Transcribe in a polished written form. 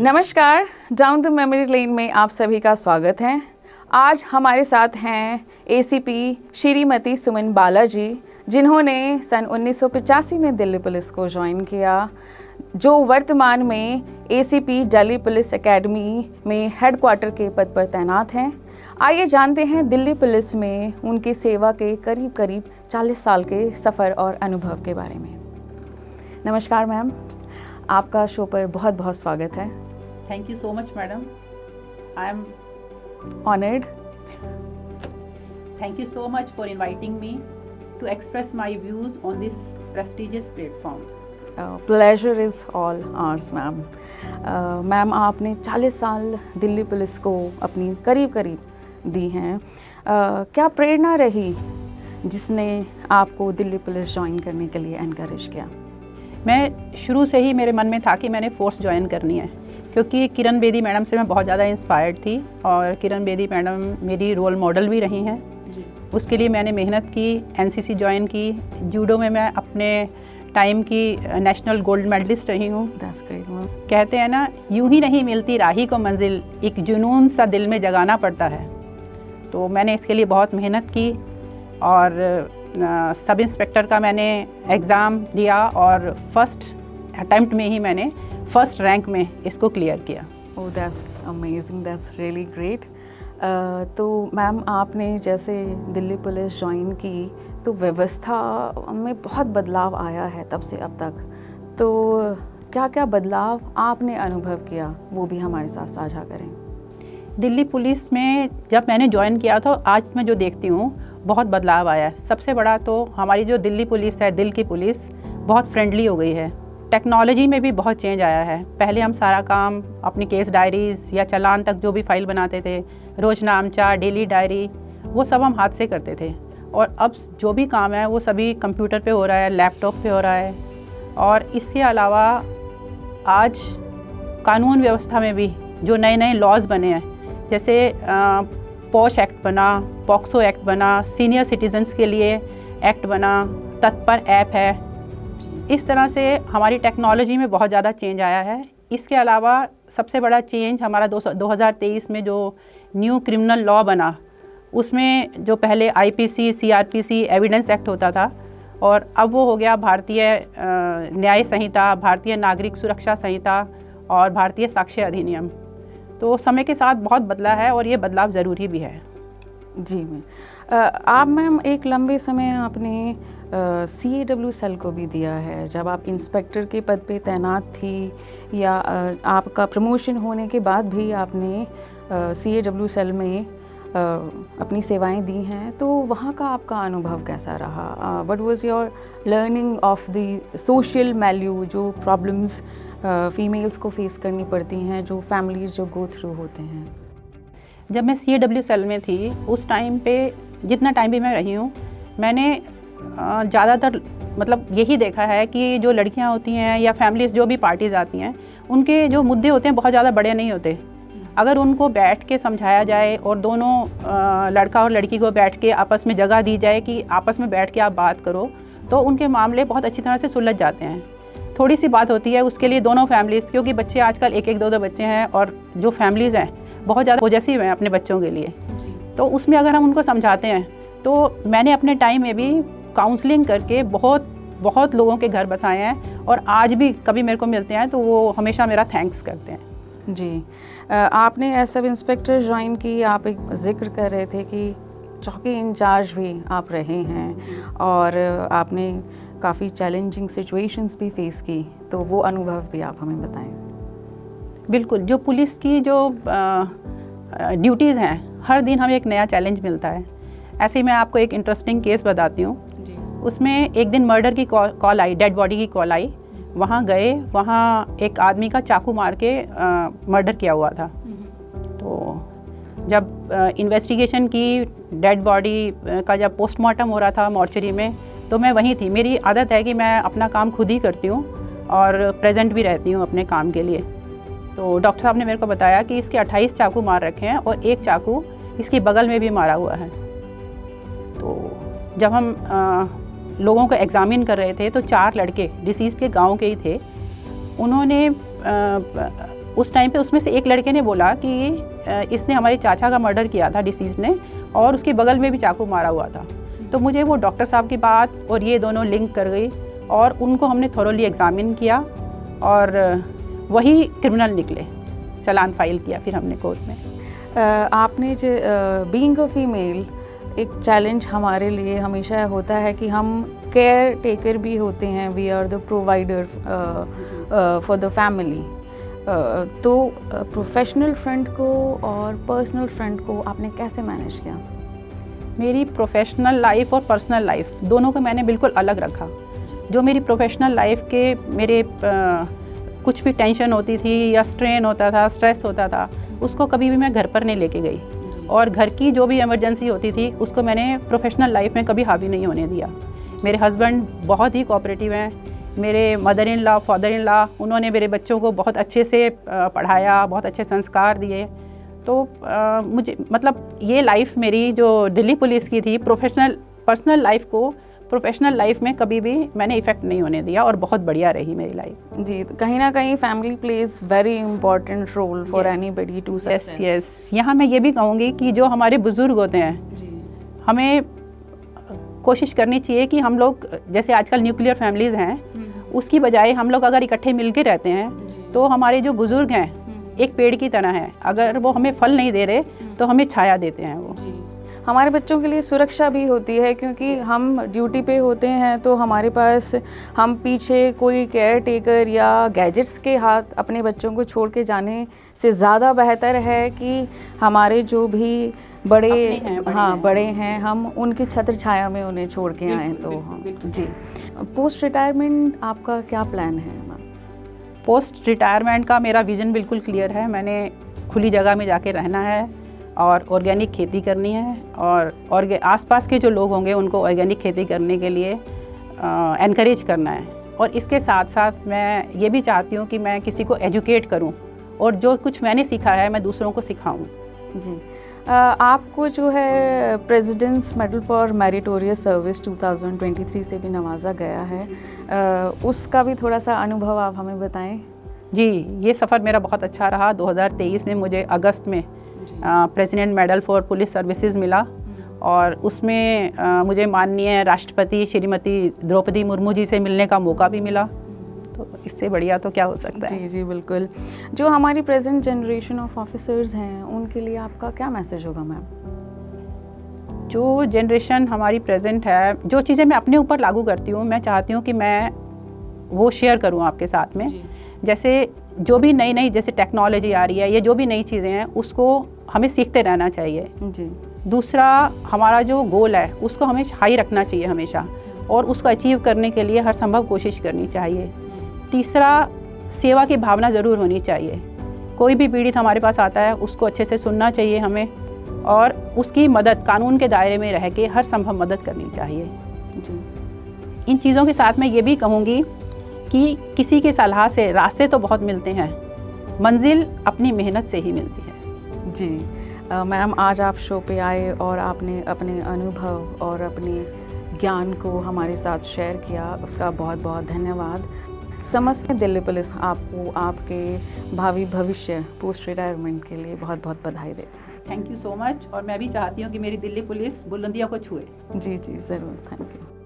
नमस्कार, down the memory lane में आप सभी का स्वागत है। आज हमारे साथ हैं एसीपी श्रीमती सुमन बालाजी, जिन्होंने सन 1985 में दिल्ली पुलिस को ज्वाइन किया, जो वर्तमान में एसीपी दिल्ली पुलिस एकेडमी में हेडक्वार्टर के पद पर तैनात हैं। आइए जानते हैं दिल्ली पुलिस में उनकी सेवा के करीब 40 साल के सफ़र और अनुभव के बारे में। नमस्कार मैम, आपका शो पर बहुत बहुत स्वागत है। Thank you so much, madam. I am honored. Thank you so much for inviting me to express my views on this prestigious platform. Pleasure is all ours, ma'am. Ma'am, आपने 40 साल Delhi police को अपनी करीब दी हैं। क्या प्रेरणा रही जिसने आपको दिल्ली पुलिस ज्वाइन करने के लिए एनकरेज किया? मैं शुरू से ही मेरे मन में था कि मैंने फोर्स ज्वाइन करनी है, क्योंकि किरण बेदी मैडम से मैं बहुत ज़्यादा इंस्पायर्ड थी और किरण बेदी मैडम मेरी रोल मॉडल भी रही हैं। उसके लिए मैंने मेहनत की, एनसीसी ज्वाइन की, जूडो में मैं अपने टाइम की नेशनल गोल्ड मेडलिस्ट रही हूँ। कहते हैं ना, यूं ही नहीं मिलती राही को मंजिल, एक जुनून सा दिल में जगाना पड़ता है। तो मैंने इसके लिए बहुत मेहनत की और सब इंस्पेक्टर का मैंने एग्ज़ाम दिया और फर्स्ट अटेम्प्ट में ही मैंने फर्स्ट रैंक में इसको क्लियर किया। Oh, that's amazing, that's really great. तो मैम, आपने जैसे दिल्ली पुलिस ज्वाइन की तो व्यवस्था में बहुत बदलाव आया है तब से अब तक। तो क्या क्या बदलाव आपने अनुभव किया, वो भी हमारे साथ साझा करें। दिल्ली पुलिस में जब मैंने ज्वाइन किया तो आज मैं जो देखती हूँ बहुत बदलाव आया है। सबसे बड़ा तो हमारी जो दिल्ली पुलिस है, दिल की पुलिस बहुत फ्रेंडली हो गई है। टेक्नोलॉजी में भी बहुत चेंज आया है। पहले हम सारा काम अपनी केस डायरीज़ या चालान तक जो भी फाइल बनाते थे, रोज़नामचा, डेली डायरी, वो सब हम हाथ से करते थे। और अब जो भी काम है वो सभी कंप्यूटर पे हो रहा है, लैपटॉप पे हो रहा है। और इसके अलावा आज कानून व्यवस्था में भी जो नए लॉज बने हैं, जैसे पॉश एक्ट बना, पॉक्सो एक्ट बना, सीनियर सिटीजन्स के लिए एक्ट बना, तत्पर ऐप है। इस तरह से हमारी टेक्नोलॉजी में बहुत ज़्यादा चेंज आया है। इसके अलावा सबसे बड़ा चेंज हमारा 2023 में जो न्यू क्रिमिनल लॉ बना, उसमें जो पहले आईपीसी, सीआरपीसी, एविडेंस एक्ट होता था और अब वो हो गया भारतीय न्याय संहिता, भारतीय नागरिक सुरक्षा संहिता और भारतीय साक्ष्य अधिनियम। तो समय के साथ बहुत बदला है और ये बदलाव ज़रूरी भी है। जी मैम, आप मैम एक लंबे समय आपने CAW सेल को भी दिया है। जब आप इंस्पेक्टर के पद पे तैनात थी या आपका प्रमोशन होने के बाद भी आपने CAW सेल में अपनी सेवाएं दी हैं, तो वहाँ का आपका अनुभव कैसा रहा? What was your learning of the social value, जो प्रॉब्लम्स फीमेल्स को फेस करनी पड़ती हैं, जो फैमिलीज़ जो गो थ्रू होते हैं? जब मैं CAW सेल में थी उस टाइम पे, जितना टाइम भी मैं रही हूँ, मैंने ज़्यादातर मतलब यही देखा है कि जो लड़कियाँ होती हैं या फैमिलीज़ जो भी पार्टीज़ आती हैं, उनके जो मुद्दे होते हैं बहुत ज़्यादा बड़े नहीं होते। अगर उनको बैठ के समझाया जाए और दोनों लड़का और लड़की को बैठ के आपस में जगह दी जाए कि आपस में बैठ के आप बात करो, तो उनके मामले बहुत अच्छी तरह से सुलझ जाते हैं। थोड़ी सी बात होती है उसके लिए दोनों फैमिलीज़, क्योंकि बच्चे आजकल एक दो बच्चे हैं और जो फैमिलीज़ हैं बहुत ज़्यादा पॉजेसिव हैं अपने बच्चों के लिए। तो उसमें अगर हम उनको समझाते हैं, तो मैंने अपने टाइम में भी काउंसलिंग करके बहुत लोगों के घर बसाए हैं और आज भी कभी मेरे को मिलते हैं तो वो हमेशा मेरा थैंक्स करते हैं। जी, आपने एज सब इंस्पेक्टर ज्वाइन की, आप एक जिक्र कर रहे थे कि चौकी इंचार्ज भी आप रहे हैं और आपने काफ़ी चैलेंजिंग सिचुएशंस भी फेस की, तो वो अनुभव भी आप हमें बताएं। बिल्कुल, जो पुलिस की जो ड्यूटीज़ हैं, हर दिन हमें एक नया चैलेंज मिलता है। ऐसे ही मैं आपको एक इंटरेस्टिंग केस बताती हूँ। उसमें एक दिन मर्डर की कॉल आई, डेड बॉडी की कॉल आई। वहाँ गए, वहाँ एक आदमी का चाकू मार के मर्डर किया हुआ था। तो जब इन्वेस्टिगेशन की, डेड बॉडी का जब पोस्टमार्टम हो रहा था मॉर्चरी में, तो मैं वहीं थी। मेरी आदत है कि मैं अपना काम खुद ही करती हूँ और प्रेजेंट भी रहती हूँ अपने काम के लिए। तो डॉक्टर साहब ने मेरे को बताया कि इसके 28 चाकू मार रखे हैं और एक चाकू इसकी बगल में भी मारा हुआ है। तो जब हम लोगों को एग्ज़ामिन कर रहे थे तो 4 लड़के डिसीज़ के गांव के ही थे। उन्होंने उस टाइम पे उसमें से एक लड़के ने बोला कि इसने हमारे चाचा का मर्डर किया था डिसीज ने, और उसके बगल में भी चाकू मारा हुआ था। तो मुझे वो डॉक्टर साहब की बात और ये दोनों लिंक कर गई, और उनको हमने थोरोली एग्जामिन किया और वही क्रिमिनल निकले। चालान फाइल किया फिर हमने कोर्ट में। आपने जो बीइंग अ फीमेल, एक चैलेंज हमारे लिए हमेशा होता है कि हम केयर टेकर भी होते हैं, we are the provider for the family. तो प्रोफेशनल फ्रंट को और पर्सनल फ्रंट को आपने कैसे मैनेज किया? मेरी प्रोफेशनल लाइफ और पर्सनल लाइफ दोनों को मैंने बिल्कुल अलग रखा। जो मेरी प्रोफेशनल लाइफ के मेरे कुछ भी टेंशन होती थी या स्ट्रेन होता था, स्ट्रेस होता था, उसको कभी भी मैं घर पर नहीं लेके गई, और घर की जो भी इमरजेंसी होती थी उसको मैंने प्रोफेशनल लाइफ में कभी हावी नहीं होने दिया। मेरे हस्बैंड बहुत ही कोऑपरेटिव हैं, मेरे mother in law, father in law, उन्होंने मेरे बच्चों को बहुत अच्छे से पढ़ाया, बहुत अच्छे संस्कार दिए। तो मुझे मतलब ये लाइफ मेरी जो दिल्ली पुलिस की थी, पर्सनल लाइफ को प्रोफेशनल लाइफ में कभी भी मैंने इफ़ेक्ट नहीं होने दिया, और बहुत बढ़िया रही मेरी लाइफ। जी, तो कहीं ना कहीं family plays very important role for anybody to success. Yes, यहाँ मैं ये भी कहूँगी कि जो हमारे बुज़ुर्ग होते हैं, हमें कोशिश करनी चाहिए कि हम लोग, जैसे आजकल न्यूक्लियर फैमिलीज़ हैं, उसकी बजाय हम लोग अगर इकट्ठे मिल के रहते हैं, तो हमारे जो बुज़ुर्ग हैं एक पेड़ की तरह हैं। अगर वो हमें फल नहीं दे रहे तो हमें छाया देते हैं वो। हमारे बच्चों के लिए सुरक्षा भी होती है, क्योंकि हम ड्यूटी पे होते हैं, तो हमारे पास हम पीछे कोई केयर टेकर या गैजेट्स के हाथ अपने बच्चों को छोड़ के जाने से ज़्यादा बेहतर है कि हमारे जो भी बड़े हैं हम उनकी छत्र छाया में उन्हें छोड़ के आएँ। तो हम जी, पोस्ट रिटायरमेंट आपका क्या प्लान है मैम? पोस्ट रिटायरमेंट का मेरा विज़न बिल्कुल क्लियर है। मैंने खुली जगह में जाके रहना है और ऑर्गेनिक खेती करनी है, और आसपास के जो लोग होंगे उनको ऑर्गेनिक खेती करने के लिए एनकरेज करना है। और इसके साथ साथ मैं ये भी चाहती हूँ कि मैं किसी को एजुकेट करूँ, और जो कुछ मैंने सीखा है मैं दूसरों को सिखाऊँ। जी, आपको जो है president's medal for meritorious service 2023 से भी नवाजा गया है, उसका भी थोड़ा सा अनुभव आप हमें बताएं। जी, ये सफ़र मेरा बहुत अच्छा रहा। 2023 में मुझे अगस्त में president medal for police services मिला, और उसमें मुझे माननीय राष्ट्रपति श्रीमती द्रौपदी मुर्मू जी से मिलने का मौका भी मिला। तो इससे बढ़िया तो क्या हो सकता है। जी जी बिल्कुल। जो हमारी प्रेजेंट जनरेशन ऑफ ऑफिसर्स हैं उनके लिए आपका क्या मैसेज होगा मैम? जो जनरेशन हमारी प्रेजेंट है, जो चीज़ें मैं अपने ऊपर लागू करती हूँ, मैं चाहती हूँ कि मैं वो शेयर करूँ आपके साथ में। जैसे जो भी नई जैसे टेक्नोलॉजी आ रही है, ये जो भी नई चीज़ें हैं उसको हमें सीखते रहना चाहिए जी। दूसरा, हमारा जो गोल है उसको हमें हाई रखना चाहिए हमेशा, और उसको अचीव करने के लिए हर संभव कोशिश करनी चाहिए। तीसरा, सेवा की भावना ज़रूर होनी चाहिए। कोई भी पीड़ित हमारे पास आता है उसको अच्छे से सुनना चाहिए हमें, और उसकी मदद कानून के दायरे में रह के हर संभव मदद करनी चाहिए। जी। इन चीज़ों के साथ मैं ये भी कहूँगी कि किसी की सलाह से रास्ते तो बहुत मिलते हैं, मंजिल अपनी मेहनत से ही मिलती है। जी मैम, आज आप शो पे आए और आपने अपने अनुभव और अपने ज्ञान को हमारे साथ शेयर किया, उसका बहुत बहुत धन्यवाद। समस्त दिल्ली पुलिस आपको आपके भावी भविष्य पोस्ट रिटायरमेंट के लिए बहुत बहुत बधाई देता है। थैंक यू सो मच, और मैं भी चाहती हूँ कि मेरी दिल्ली पुलिस बुलंदियों को छुए। जी जी ज़रूर, थैंक यू।